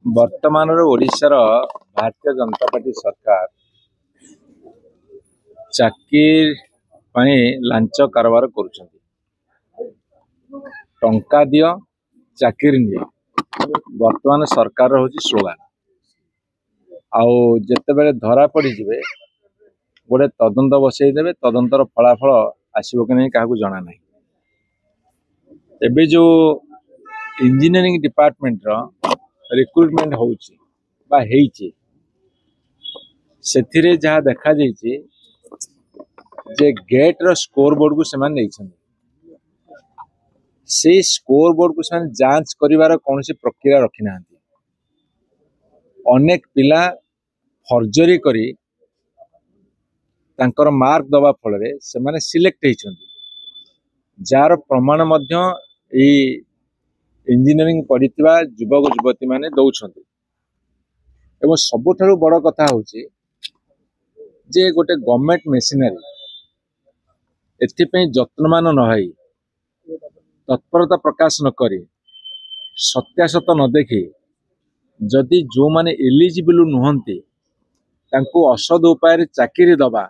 वर्तमान ओडिशार भारतीय जनता पार्टी सरकार चाकरी लांच कारबार करुछंती। टंका दियो चाकरी नियो वर्तमान सरकार हूँ स्लोगान। आउ जिते बेले धरा पड़ जाए गोटे तदंत बसईदे, तदंतर फलाफल आसब कि नहीं क्या जना ना। एबे जो इंजीनियरिंग डिपार्टमेंट रिक्रुटमेंट होउची बा हेइची सेथिरे जहाँ देखा जाइए जे गेट रो स्कोर बोर्ड को सेमान नहीं, से स्कोर बोर्ड को सेमान जांच करिवार कौनसी प्रक्रिया रखी ना। अनेक पिला फर्जरी करी तांकर मार्क दबा फल से माने सिलेक्ट होइछन्ती, जार प्रमाण मध्य इंजीनियरिंग पढ़िथिबा युवक युवती माने दौछन्ती। एवं सबुठारु बड़ कथा होची जे गोटे गवर्नमेंट मेसिनरी एथिपई जत्नमान न होई तत्परता प्रकाश न करी सत्यासत न देखी जदि जो माने एलिजिबल नुहंती तांको असद उपाय चाकरी दबा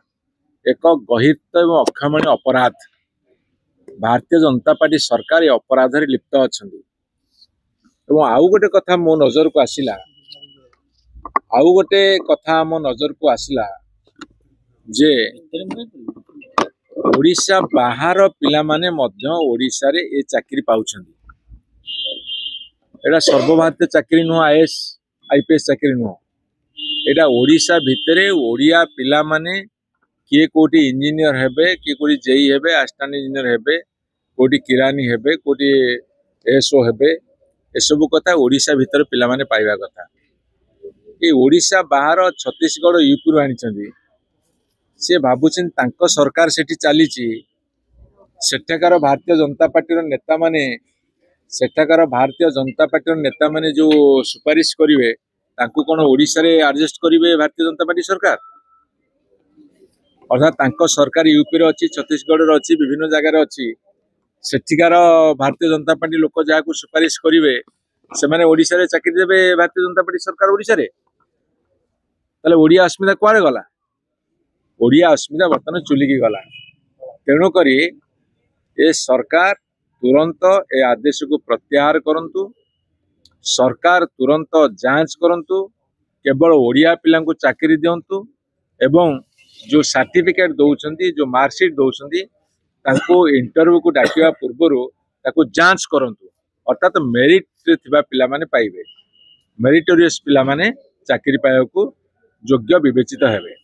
एक गहित एवं अक्षमणीय अपराध। भारतीय जनता पार्टी सरकार अपराध लिप्त अच्छा। आउ गोटे कथा मो नजर को आसिला, जे ओडिशा बाहर पिला माने मध्य ओडिशा रे ए चाकरी पाउछन्ती। एटा सर्वभारतीय चाकरी नुह, आईएएस आईपीएस चाकरी नुह, एटा ओडिशा भितरे ओडिया पिला माने किए कोटी इंजीनियर हेबे, किए कोटी जेई हेबे, असिस्टेंट इंजीनियर हेबे, कोटी किरानी हेबे, कोटी एसओ हेबे, एसबू कथा ओडिशा भितर पिला माने पाइबा कथा। ये ओडिशा बाहर छत्तीसगढ़ यूपी आनी सी भावुन तांको सरकार सेठी चली सेठाकार भारतीय जनता पार्टी नेता माने, सेठाकार भारतीय जनता पार्टी नेता माने जो सुपारिश करेंगे तांको कौन ओडिशा रे एडजस्ट करेंगे भारतीय जनता पार्टी सरकार? अर्थात तांको सरकार यूपी रे अच्छी, छत्तीसगढ़ रे अच्छी, विभिन्न जगार अच्छी, सेठिकार भारतीय जनता पार्टी लोक जहाँ सुपारिश करेंगे से माने ओडिशा रे चाकरी देबे भारतीय जनता पार्टी सरकार ओडिशा रे। ताले ओडिया अस्मिता कुआरे गला? ओडिया अस्मिता बर्तमान चुलिकी गला। तेणुक ए सरकार तुरंत ए आदेश को प्रत्याहार करंतु, सरकार तुरंत जांच करंतु, केवल ओडिया पिला को चाकरी दिंतु एवं जो सर्टिफिकेट दौरान जो मार्कशीट दौरान तांको इंटरव्यू को डाकिया पूर्व ताको जांच करंतु। अर्थात मेरिट थिबा पिला माने पाइबे, मेरिटोरियस पिला माने चाकरी पाया को योग्य विवेचित हेबे।